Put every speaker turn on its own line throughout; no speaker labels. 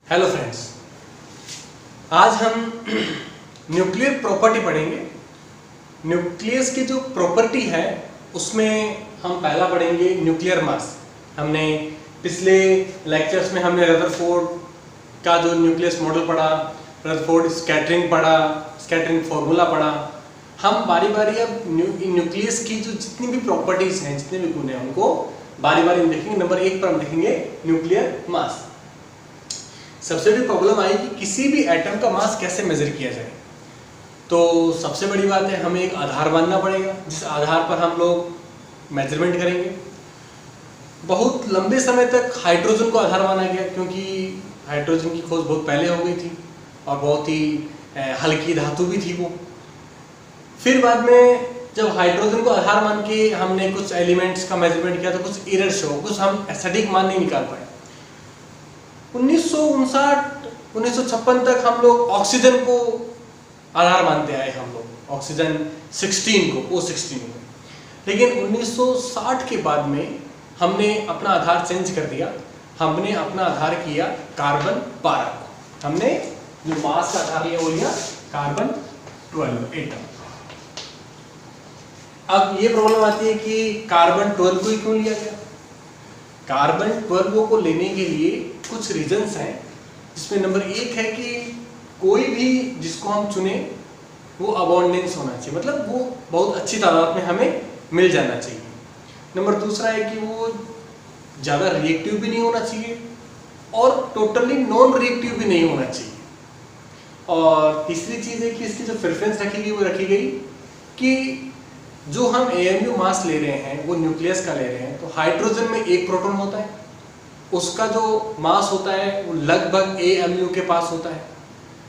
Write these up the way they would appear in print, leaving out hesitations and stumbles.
Hello friends, आज हम nuclear property पढ़ेंगे। न्यूक्लियस की जो प्रॉपर्टी है उसमें हम पहला पढ़ेंगे न्यूक्लियर मास। हमने पिछले लेक्चर्स में हमने रदरफोर्ड का जो न्यूक्लियस मॉडल पढ़ा, रदरफोर्ड स्कैटरिंग पढ़ा, स्कैटरिंग फार्मूला पढ़ा। हम बारी बारी अब न्यूक्लियस की जो जितनी भी प्रॉपर्टीज हैं, जितने भी गुण हैं, उनको बारी बारी देखेंगे। नंबर 1 पर हम देखेंगे न्यूक्लियर मास। सबसे बड़ी प्रॉब्लम आई कि किसी भी एटम का मास कैसे मेजर किया जाए। तो सबसे बड़ी बात है, हमें एक आधार मानना पड़ेगा जिस आधार पर हम लोग मेजरमेंट करेंगे। बहुत लंबे समय तक हाइड्रोजन को आधार माना गया, क्योंकि हाइड्रोजन की खोज बहुत पहले हो गई थी और बहुत ही हल्की धातु भी थी वो। फिर बाद में जब हाइड्रोजन को आधार मान के हमने कुछ एलिमेंट्स का मेजरमेंट किया तो कुछ एरर शो, कुछ हम सटीक मान नहीं निकाल पाए। 1956 तक हम लोग ऑक्सीजन को आधार मानते आए, हम लोग ऑक्सीजन 16 को, O16 को। लेकिन 1960 के बाद में हमने अपना आधार चेंज कर दिया। हमने अपना आधार किया कार्बन 12 को। हमने जो मास का आधार लिया वो लिया कार्बन 12 एटम। अब ये प्रॉब्लम आती है कि कार्बन 12 को ही क्यों लिया गया। कार्बन 12 को लेने के लिए कुछ रीजंस हैं, जिसमें नंबर 1 है कि कोई भी जिसको हम चुने वो अबॉन्डेंस होना चाहिए, मतलब वो बहुत अच्छी तादाद में हमें मिल जाना चाहिए। नंबर 2 है कि वो ज़्यादा रिएक्टिव भी नहीं होना चाहिए और टोटली नॉन रिएक्टिव भी नहीं होना चाहिए। और तीसरी चीज़ है कि इसकी जो प्रेफरेंस रखी गई वो रखी गई कि जो हम AMU मास ले रहे हैं वो न्यूक्लियस का ले रहे हैं, तो हाइड्रोजन में 1 प्रोटॉन होता है, उसका जो मास होता है वो लगभग AMU के पास होता है।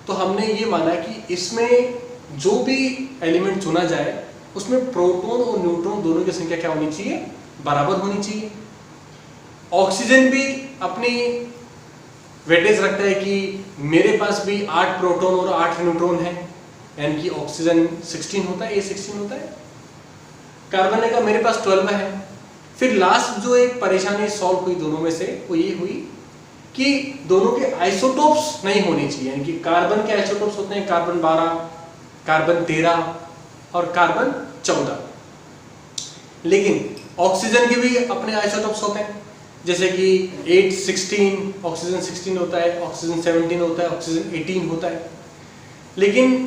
तो हमने ये माना कि इसमें जो भी एलिमेंट चुना जाए उसमें प्रोटॉन और न्यूट्रॉन दोनों की संख्या क्या होनी चाहिए, बराबर होनी चाहिए। ऑक्सीजन भी अपनी वेटेज रखता है कि मेरे पास भी 8 प्रोटॉन और 8 न्यूट्रॉन है, यानी कि ऑक्सीजन 16 होता है, A16 होता है। कार्बन ने कहा मेरे पास 12 है। फिर लास्ट जो एक परेशानी सॉल्व हुई दोनों में से वो ये हुई कि दोनों के आइसोटोप्स नहीं होने चाहिए, यानी कि कार्बन के आइसोटोप्स होते हैं कार्बन 12, कार्बन 13 और कार्बन 14। लेकिन ऑक्सीजन के भी अपने आइसोटोप्स होते हैं, जैसे कि 8, 16 ऑक्सीजन 16 होता है, ऑक्सीजन 17 होता है, ऑक्सीजन 18 होता है। लेकिन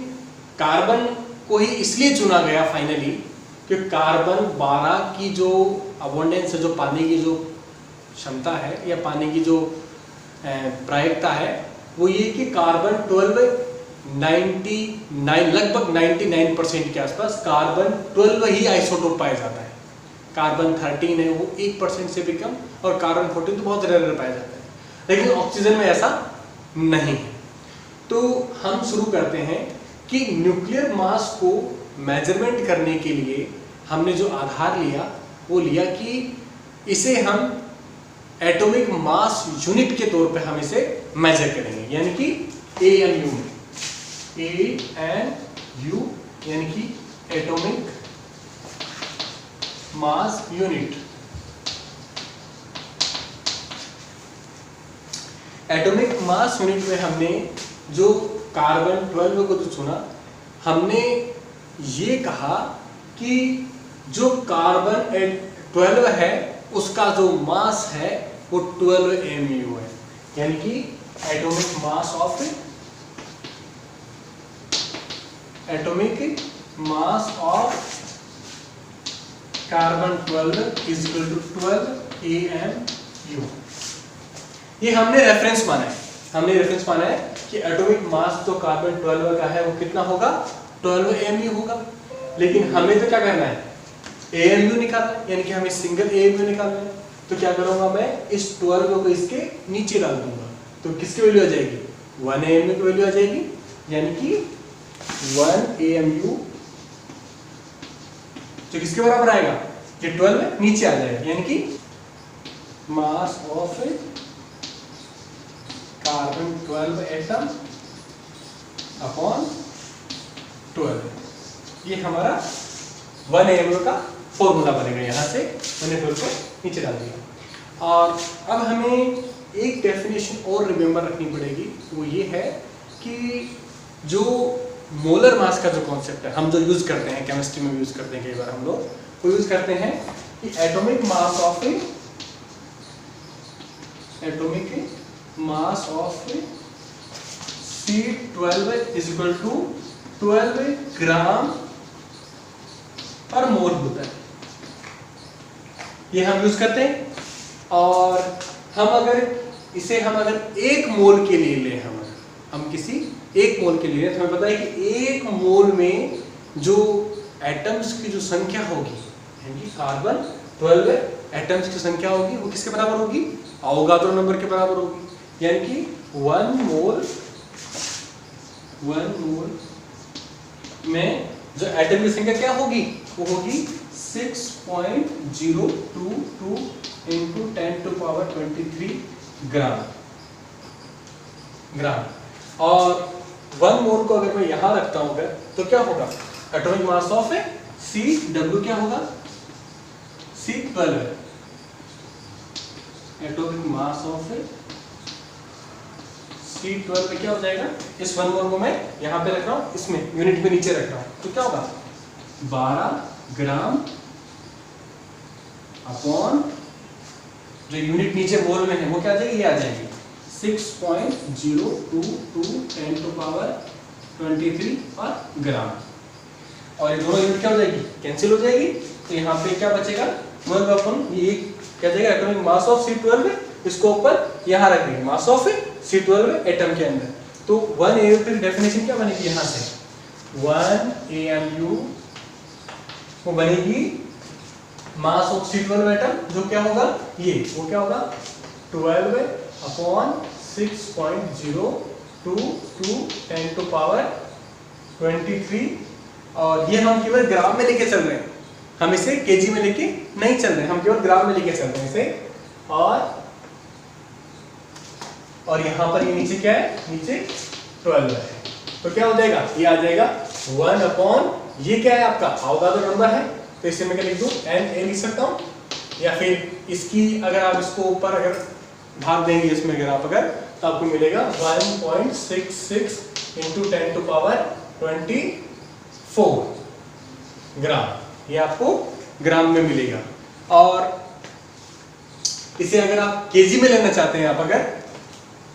कार्बन को ही इसलिए चुना गया फाइनली कि कार्बन 12 की जो अबोंडेंस है, जो पाने की जो क्षमता है या पाने की जो प्रायिकता है, वो ये कि कार्बन 12 99 लगभग 99% के आसपास कार्बन 12 ही आइसोटोप पाया जाता है। कार्बन 13 है वो 1% से भी कम, और कार्बन 14 तो बहुत रेयर पाया जाता है। लेकिन ऑक्सीजन में ऐसा नहीं है। तो हम शुरू करते हैं कि न्यूक्लियर मास को मेजरमेंट करने के लिए हमने जो आधार लिया वो लिया कि इसे हम एटॉमिक मास यूनिट के तौर पे हम इसे मेजर करेंगे, यानी कि AMU में, AMU यानी कि atomic mass unit. Atomic mass unit में हमने जो कार्बन 12 को जो चुना, हमने ये कहा कि जो कार्बन 12 है उसका जो मास है वो 12 AMU है, यानी कि atomic mass of carbon 12 is equal to 12 AMU। ये हमने रेफरेंस माना है। हमने रेफरेंस माना है कि एटॉमिक मास जो कार्बन 12 का है वो कितना होगा, 12 AMU होगा। लेकिन हमें तो क्या करना है, AMU निकालना है, यानी कि हमें सिंगल AMU निकालना है। तो क्या करूंगा, मैं इस 12 को इसके नीचे डाल दूंगा, तो किसकी वैल्यू आ जाएगी, 1 AMU की वैल्यू आ जाएगी, यानी कि 1 AMU जो किसके बराबर आएगा, ये 12 नीचे आ जाएगा, यानी कि मास ऑफ कार्बन 12 एटम अपॉन 12। ये हमारा 1 AMU का फॉर्मूला बनेगा। यहाँ से मैंने 12 को नीचे डाल दिया। और अब हमें एक डेफिनेशन और रिमेंबर रखनी पड़ेगी, वो ये है कि जो मोलर मास का जो कॉन्सेप्ट है हम जो यूज करते हैं केमिस्ट्री में यूज करते हैं, कई बार हम लोग वो यूज करते हैं कि atomic mass of C12 is equal to 12 gram per mole होता है, ये हम यूज करते हैं। और हम अगर एक मोल के लिए लें, हम किसी एक मोल के लिए, तो हमें पता है कि एक मोल में जो एटम्स की जो संख्या होगी, यानी कार्बन 12 एटम्स की संख्या होगी, वो किसके बराबर होगी? अवोगाद्रो नंबर के बराबर होगी। यानी कि 1 मोल में जो एटम की संख्या क्या होगी? वो होगी 6.022 into 10⁻23 ग्राम। और 1 मोल को अगर मैं यहां रखता हूं तो क्या होगा? एटॉमिक मास ऑफ CW क्या होगा? C12 atomic mass of C12 में क्या हो जाएगा? इस 1 मोल को मैं यहां पे रख रहा हूं, इसमें यूनिट में नीचे रख रहा हूं, तो क्या होगा? 12 ग्राम अपॉन जो यूनिट नीचे मोल में है वो क्या आ जाएगी? ये आ जाएगी 6.022 10⁻23 ग्राम। और ये दोनों यूनिट क्या हो जाएगी? कैंसिल हो जाएगी। तो यहाँ पे क्या बचेगा? 12 अपन ये क्या जाएगा? एटॉमिक मास ऑफ C12 इसको ऊपर यहाँ रख देंगे, मास ऑफ C12 एटम के अंदर। तो 1 AMU की डेफिनेशन क्या बनेगी? यहाँ से 1 AMU वो बनेगी मास ऑफ C12 एटम, जो क्या होगा? वो क्या होगा? 12 अपॉन 6.022 10⁻23। और ये हम केवल ग्राम में लेके चल रहे हैं, हम इसे केजी में लेके नहीं चल रहे हैं, हम केवल ग्राम में लेके चल रहे हैं इसे। और यहाँ पर ये नीचे क्या है? नीचे 12 है, तो क्या हो जाएगा? ये आ जाएगा 1 अपॉन, ये क्या है आपका? अवोगाद्रो नंबर है, तो इसे मैं क्या लिख दूं? Na लिख सकता हूं। या फिर इसकी अगर आप इसको ऊपर अगर भाग देंगे इसमें अगर तो आपको मिलेगा 1.66 into 10⁻24 ग्राम, ये आपको ग्राम में मिलेगा। और इसे अगर आप केजी में लेना चाहते हैं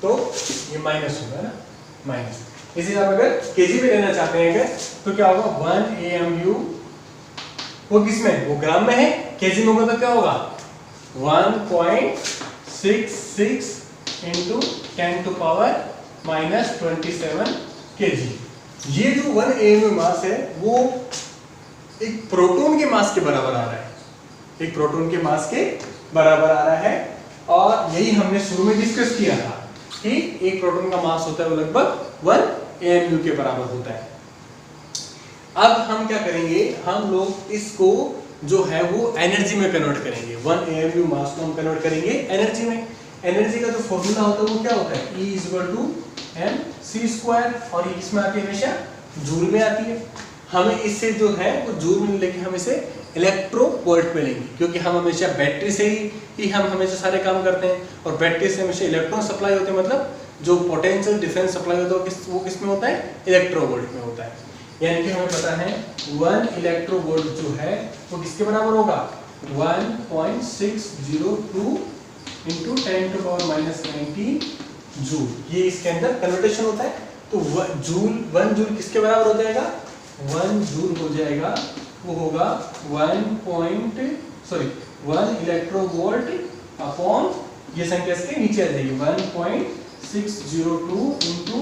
तो ये माइनस होगा ना, माइनस। इसे आप अगर केजी में लेना चाहते हैं तो क्या होगा? 1 AMU वो किसमें? वो ग्राम में है। केजी में होगा तो क्या होगा? 1.66 into 10⁻27 केजी। ये जो 1 AMU मास है वो एक प्रोटॉन के मास के बराबर आ रहा है, एक प्रोटॉन के मास के बराबर आ रहा है। और यही हमने शुरू में डिस्कस किया था कि एक प्रोटॉन का मास होता है वो लगभग 1 AMU के बराबर होता है। अब हम क्या करेंगे? हम लोग इसको जो है वो एनर्जी में कन्वर्ट करेंगे। 1 AMU मास को हम कन्वर्ट करेंगे एनर्जी में। एनर्जी का जो फॉर्मूला होता है वो क्या होता है? E = mc²। और ये इसमें आती है हमेशा जूल में आती है। हमें इससे जो है वो जूल में लेके हम इसे इलेक्ट्रोवोल्ट में लेंगे, क्योंकि हम हमेशा बैटरी से ही हम हमेशा सारे काम करते हैं। और बैटरी से हमेशा इलेक्ट्रॉन सप्लाई होते हैं, मतलब जो पोटेंशियल डिफरेंस सप्लाई होता है वो किस में होता है? इलेक्ट्रोवोल्ट में होता है। यानी कि हमें पता है 1 इलेक्ट्रोवोल्ट जो है वो किसके बराबर होगा? 1.602 into 10⁻19 जूल। ये इसके अंदर कन्वर्टेशन होता है। तो 1 जूल किसके बराबर हो जाएगा? 1 जूल हो जाएगा, वो होगा 1 इलेक्ट्रोवोल्ट अपॉन, ये संख्या इसके नीचे आ जाएगी, 1.602 into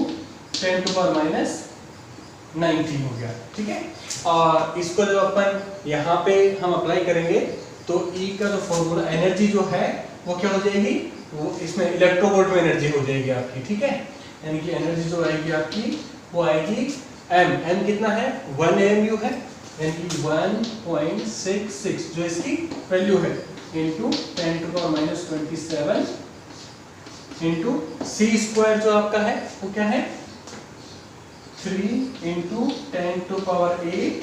10⁻19 हो गया। ठीक है। और इसको जब अपन यहाँ पे हम अप्लाई करेंगे तो E का जो फॉर्मूला, एनर्जी जो है वो क्या हो जाएगी? वो इसमें इलेक्ट्रोवोल्ट में एनर्जी हो जाएगी आपकी। ठीक है। यानी कि एनर्जी जो आएगी आपकी वो आएगी m कितना है? 1 AMU है, यानी कि 1.66 जो इसकी वैल्यू है into 10⁻27 into c² जो आपका है वो क्या है? 3 into 10⁸²,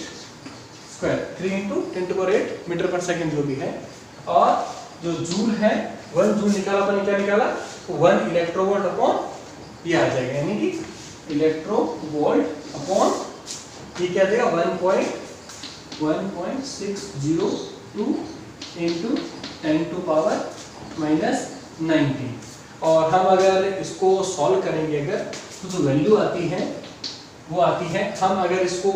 3 into 10⁸ मीटर पर सेकंड जो भी है। और जो जूल है 1 जूल निकाला, अपन क्या निकाला? 1 इलेक्ट्रोवोल्ट अपॉन ये आ जाएगा, यानी कि इलेक्ट्रोवोल्ट अपॉन ये क्या आ जाएगा 1.602 into 10⁻⁻⁹। और हम अगर इसको सॉल्व करेंगे अगर तो जो वैल्यू आती है वो आती है, हम अगर इसको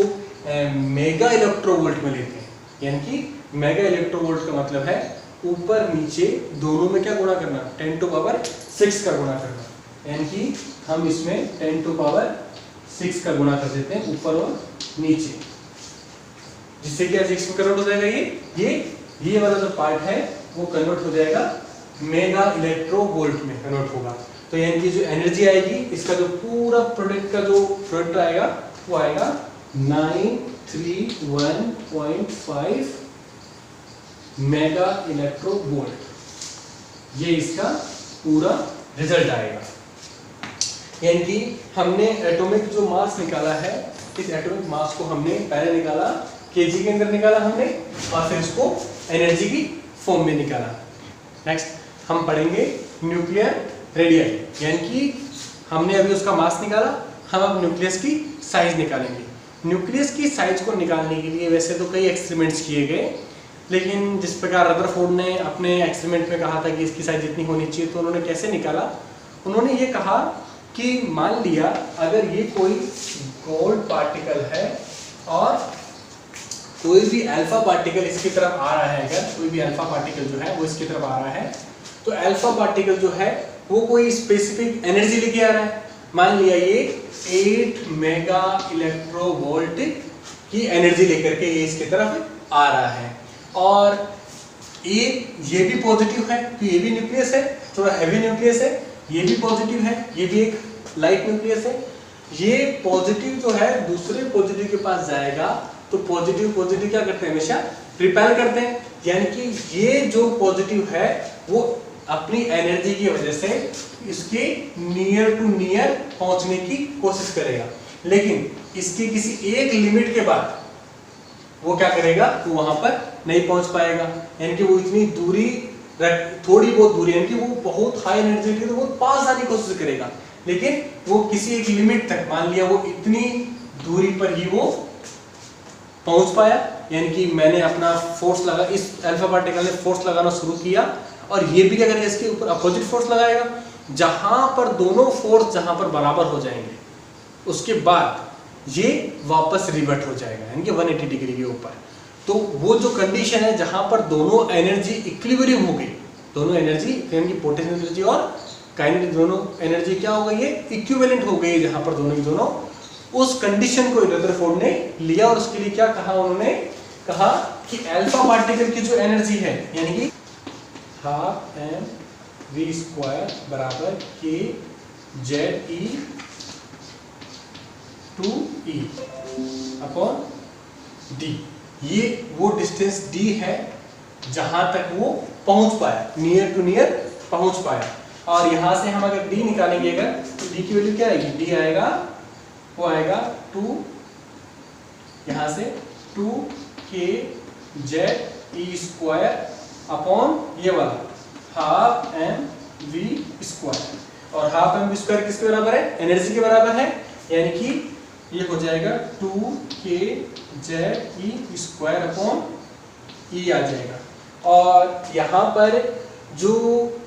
मेगा इलेक्ट्रोवोल्ट में लेते हैं, यानी कि मेगा इलेक्ट्रोवोल्ट का मतलब है ऊपर नीचे दोनों में क्या गुणा करना, 10⁻⁶ का गुणा करना, यानी कि हम इसमें 10⁻⁶ का गुणा कर देते हैं ऊपर और नीचे, जिससे क्या 6 में कन्वर्ट हो जाएगा, ये वाला जो पार्ट है वो कन्वर्ट हो जाएगा मेगा इलेक्ट्रोवोल्ट में कन्वर्ट होगा। तो यानी कि जो एनर्जी आएगी इसका जो पूरा प्रोडक्ट का जो प्रोडक्ट आएगा वो आएगा 931.5 मेगा इलेक्ट्रोवोल्ट, ये इसका पूरा रिजल्ट आएगा। यानी कि हमने एटॉमिक जो मास निकाला है, इस एटॉमिक मास को हमने पहले निकाला केजी के अंदर निकाला हमने, और फिर इसको एनर्जी की फॉर्म में निकाला। नेक्स्ट हम पढ़ेंगे न्यूक्लियर रेडियाई, यानी कि हमने अभी उसका मास निकाला, हम अब न्यूक्लियस की साइज निकालेंगे। न्यूक्लियस की साइज को निकालने के लिए वैसे तो कई एक्सपेरिमेंट्स किए गए, लेकिन जिस प्रकार रदरफोर्ड ने अपने एक्सपेरिमेंट में कहा था कि इसकी साइज इतनी होनी चाहिए, तो उन्होंने कैसे निकाला, उन्होंने ये कहा कि मान लिया अगर ये कोई गोल्ड पार्टिकल है और कोई भी अल्फा पार्टिकल इसकी तरफ आ रहा है, अगर कोई भी अल्फा पार्टिकल जो है वो इसकी तरफ आ रहा है, तो अल्फा पार्टिकल जो है वो कोई स्पेसिफिक एनर्जी लेके आ रहा है। मान लिया ये 8 मेगा इलेक्ट्रोवोल्ट की एनर्जी लेकर के ये इसकी तरफ आ रहा है, और ये भी पॉजिटिव है तो ये भी न्यूक्लियस है, थोड़ा हैवी न्यूक्लियस है, ये भी पॉजिटिव है, ये भी एक लाइट न्यूक्लियस है। ये पॉजिटिव जो है दूसरे पॉजिटिव के पास जाएगा तो पॉजिटिव क्या करते हैं, हमेशा रिपेल करते हैं, यानी कि ये जो पॉजिटिव है वो अपनी एनर्जी की वजह से इसके नियर टू नियर पहुंचने की कोशिश करेगा, लेकिन इसके किसी एक लिमिट के बाद वो क्या करेगा, वो वहां पर नहीं पहुंच पाएगा, यानी कि वो इतनी दूरी, थोड़ी बहुत दूरी, यानी कि वो बहुत हाई एनर्जी की तो वो पास आने की कोशिश करेगा, लेकिन वो किसी एक लिमिट तक, मान लिया वो इतनी दूरी पर ही वो पहुंच पाया, यानी कि मैंने अपना फोर्स लगा, इस अल्फा पार्टिकल ने फोर्स लगाना शुरू किया, और ये भी क्या करेगा, इसके ऊपर अपोजिट फोर्स लगाएगा, जहां पर दोनों फोर्स जहां पर बराबर हो जाएंगे उसके बाद ये वापस रिवर्ट हो जाएगा, यानी कि 180 डिग्री के ऊपर। तो वो जो कंडीशन है जहां पर दोनों एनर्जी इक्विलिब्रियम हो गई, दोनों एनर्जी यानी कि पोटेंशियल एनर्जी और काइनेटिक दोनों एनर्जी क्या हो गई है, इक्विवेलेंट हो गई, जहां पर दोनों की दोनों, उस कंडीशन को रदरफोर्ड ने लिया, और उसके लिए क्या कहा, उन्होंने कहा कि अल्फा पार्टिकल की जो एनर्जी है, यानी कि 12 mv² बराबर kZe2E अपॉन डी, ये वो डिस्टेंस डी है जहां तक वो पहुंच पाया, नियर टू नियर पहुंच पाया। और यहां से हम अगर डी निकालेंगे अगर, तो डी की वैल्यू क्या आएगी, डी आएगा, वो आएगा 2, यहां से 2kZe² अपॉन ये वाला 12mv², और 12mv² किसके बराबर है, एनर्जी के बराबर है, यानी कि ये हो जाएगा 2kZe² अपॉन ई आ जाएगा। और यहाँ पर जो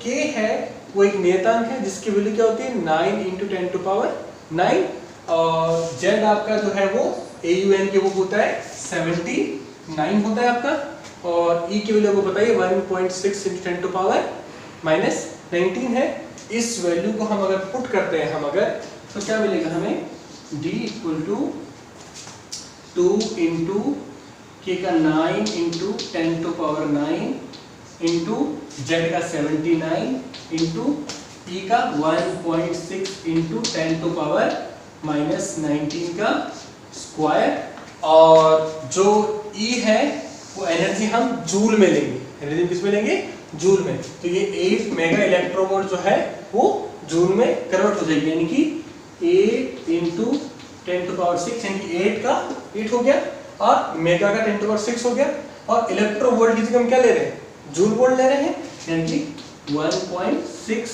k है वो एक नियतांक है जिसकी वैल्यू क्या होती है 9 × 10⁹, और z आपका जो है वो AUN के वो होता है 79 होता है आपका, और e की वैल्यू आपको बताइए 1.6 × 10⁻⁹ है। इस वैल्यू को हम अगर पुट करते हैं हम अगर, तो क्या मिलेगा हमें, d = 2 × k का 9 × 10⁹ इंटू z का 79 इंटू e का 1.6 × 10⁻⁻19 का स्क्वायर, और जो e है वो एनर्जी हम जूल में लेंगे, एनर्जी किस में लेंगे, जूल में, तो ये 8 मेगा इलेक्ट्रोवोल्ट जो है वो जूल में कन्वर्ट हो जाएगी, यानी कि 8 × 10⁻⁶, यानी कि 8 हो गया, और मेगा का 10⁻⁶ हो गया, और इलेक्ट्रोवोल्ट की जगह हम क्या ले रहे हैं, जूल वोल्ट ले रहे हैं, यानी कि 1.6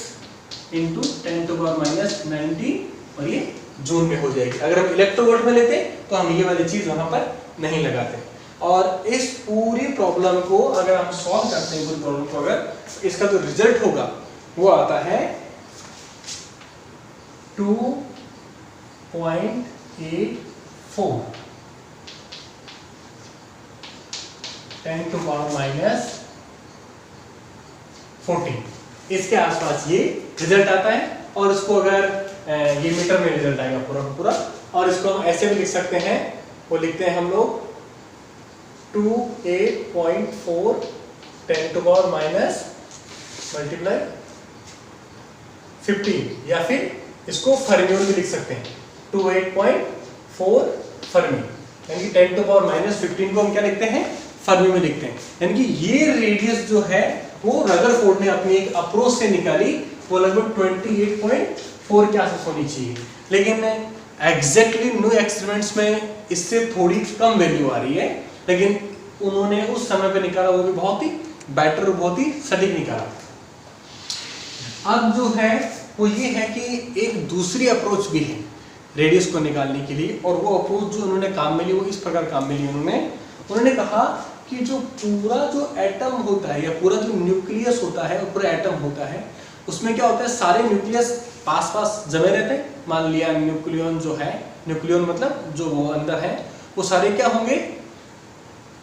इंटू 10⁻90 और ये जूल में हो जाएगी। अगर हम इलेक्ट्रोवोल्ट में लेते तो हम ये वाली चीज वहां पर नहीं लगाते। और इस पूरी प्रॉब्लम को अगर हम सॉल्व करते हैं, पूरी प्रॉब्लम को, अगर इसका जो रिजल्ट होगा वो आता है 2.84 10⁻14 इसके आसपास ये रिजल्ट आता है। और इसको अगर ये मीटर में रिजल्ट आएगा पूरा का पूरा, और इसको हम ऐसे भी लिख सकते हैं, वो लिखते हैं हम लोग 28.4 10⁻15, या फिर इसको फर्मियोन भी लिख सकते हैं 28.4 फर्मी, यानी कि 10⁻15 को हम क्या लिखते हैं, फर्मी में लिखते हैं। यानी कि ये रेडियस जो है वो रदरफोर्ड ने अपनी एक अप्रोच से निकाली, वो लगभग 28.4 के आसपास होनी चाहिए। लेकिन एग्जैक्टली न्यू एक्सपेरिमेंट्स में इससे थोड़ी कम वैल्यू आ रही है, लेकिन उन्होंने उस समय पे निकाला वो भी बहुत ही बेटर और बहुत ही सटीक निकाला। अब जो है वो ये है कि एक दूसरी अप्रोच भी है रेडियस को निकालने के लिए, और वो अप्रोच जो उन्होंने काम में ली वो इस प्रकार काम में ली। उन्होंने कहा कि जो पूरा जो एटम होता है या पूरा जो न्यूक्लियस होता है, पूरा एटम होता है, उसमें क्या होता है, सारे न्यूक्लियस पास पास जमे रहते हैं। मान लिया न्यूक्लियन जो है, न्यूक्लियन मतलब जो वो अंदर है, वो सारे क्या होंगे,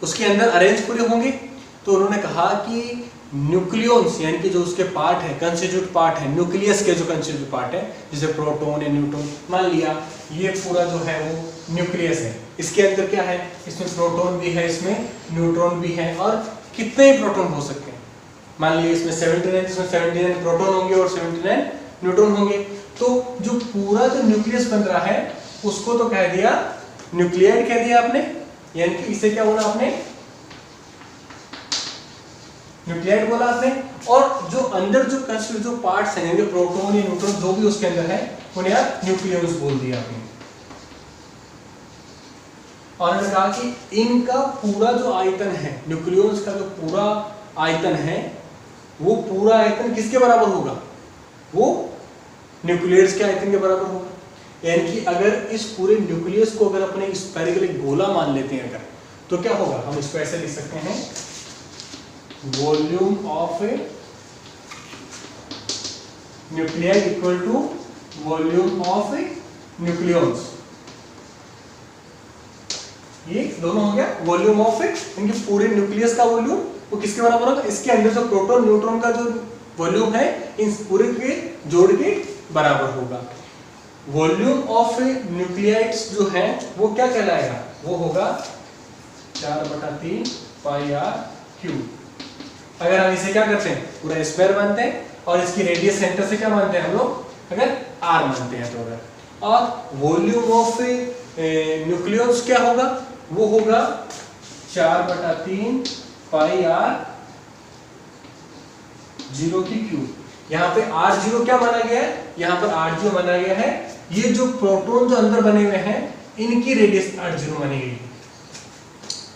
उसके अंदर अरेंज पूरे होंगे। तो उन्होंने कहा कि न्यूक्लियंस यानी कि जो उसके पार्ट है, कंस्टिट्यूट पार्ट है, न्यूक्लियस के जो कंस्टिट्यूट पार्ट है, जैसे प्रोटॉन या न्यूट्रॉन, मान लिया ये पूरा जो है वो न्यूक्लियस है, इसके अंदर क्या है, इसमें प्रोटॉन भी है, इसमें न्यूट्रॉन भी है, और कितने ही प्रोटॉन हो सकते हैं। मान लिया इसमें 79 प्रोटॉन होंगे और 79 न्यूट्रॉन होंगे। तो जो पूरा जो न्यूक्लियस बन रहा है उसको तो कह दिया न्यूक्लियाइड कह दिया आपने, यानी कि इसे क्या बोला आपने, न्यूक्लियाइड बोला आपने। और जो अंदर जो कंस्टिट्यूट जो पार्ट्स हैं, प्रोटॉन या न्यूट्रॉन जो भी उसके अंदर है, उन्हें आप न्यूक्लियस बोल दिया आपने। और उन्होंने कहा कि इनका पूरा जो आयतन है, न्यूक्लियस का जो पूरा आयतन है, वो पूरा आयतन किसके बराबर होगा, वो न्यूक्लियस के आयतन के बराबर होगा। यानी कि अगर इस पूरे न्यूक्लियस को अगर अपने स्फेरिकल एक गोला मान लेते हैं अगर, तो क्या होगा, हम इसको ऐसे लिख सकते हैं, volume of a nuclide equal to volume of a nucleus. ये दोनों हो गया वॉल्यूम ऑफ ए, इनके पूरे न्यूक्लियस का वॉल्यूम वो किसके बराबर होगा, इसके अंदर जो प्रोटॉन न्यूट्रॉन का जो वॉल्यूम है इन पूरे के जोड़ के बराबर होगा। वॉल्यूम ऑफ न्यूक्लियाइड्स जो है वो क्या कहलाएगा, वो होगा 4/3 πr³। अगर हम इसे क्या करते हैं, पूरा स्क्वायर मानते हैं, और इसकी रेडियस सेंटर से क्या मानते हैं हम लोग, अगर r मानते हैं तो अगर, और वॉल्यूम ऑफ न्यूक्लियस क्या होगा, वो होगा 4/3 πr⁵। यहाँ पे r0 क्या माना गया है, यहाँ पर r0 माना गया है, ये जो प्रोटॉन जो अंदर बने हुए हैं इनकी रेडियस r0 मानी गई है।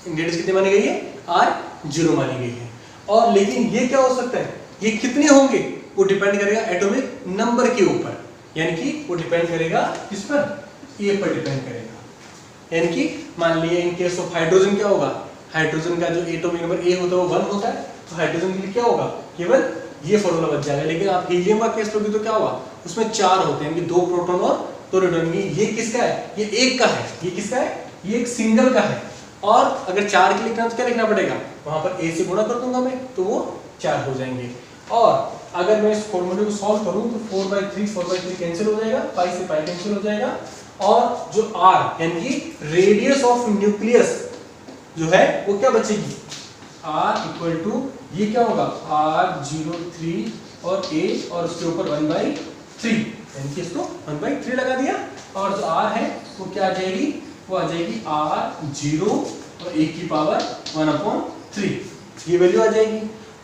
रेडियस कितनी मानी गई है, r0 मानी गई है। और लेकिन ये क्या हो सकता है, ये कितने होंगे, वो डिपेंड करेगा एटॉमिक नंबर के ऊपर, यानी कि वो डिपेंड करेगा किस पर, ए पर डिपेंड करेगा। यानी कि मान लिए इन केस ऑफ हाइड्रोजन क्या होगा, हाइड्रोजन का जो एटॉमिक नंबर ए होता है वो 1 होता है, तो हाइड्रोजन के लिए क्या होगा, केवल ये फॉर्मूला बच जाएगा। लेकिन आप हीलियम का केस लोगे तो क्या होगा, उसमें 4 होते हैं, 2 प्रोटॉन और 2 न्यूट्रॉन। ये किसका है, ये एक का है, ये किसका है, ये एक सिंगल का है। और अगर 4 के लिखना तो क्या लिखना पड़ेगा, वहां पर ए से गुणा कर दूंगा मैं, तो वो 4 हो जाएंगे। और अगर मैं इस फॉर्मूले को सॉल्व करूं तो 4/3 कैंसिल हो जाएगा, पाई से पाई कैंसिल हो जाएगा, और जो r यानी कि रेडियस ऑफ न्यूक्लियस जो है वो क्या बचेगी, r इक्वल टू ये क्या होगा, r03 और a और उसके ऊपर 1/3, यानी कि इसको 1/3 लगा दिया, और जो r है वो क्या आ जाएगी, वो आ जाएगी r0 और a की पावर 1/3, ये वैल्यू आ जाएगी।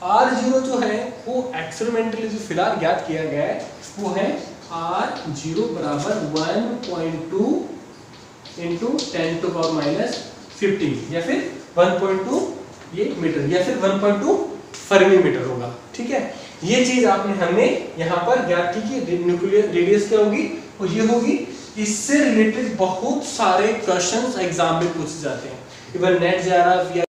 r0 जो है वो एक्सपेरिमेंटली जो फिलहाल ज्ञात किया गया है वो है r0 बराबर 1.2 इंटू 10⁻15 या फिर 1.2 ये मीटर या फिर 1.2 फर्मी मीटर होगा, ठीक है। ये चीज हमने यहाँ पर ज्ञात की कि न्यूक्लियर रेडियस क्या होगी और ये होगी। इससे रिलेटेड बहुत सारे क्वेश्चंस एग्जाम में पूछे जाते हैं। इवन नेट JRF या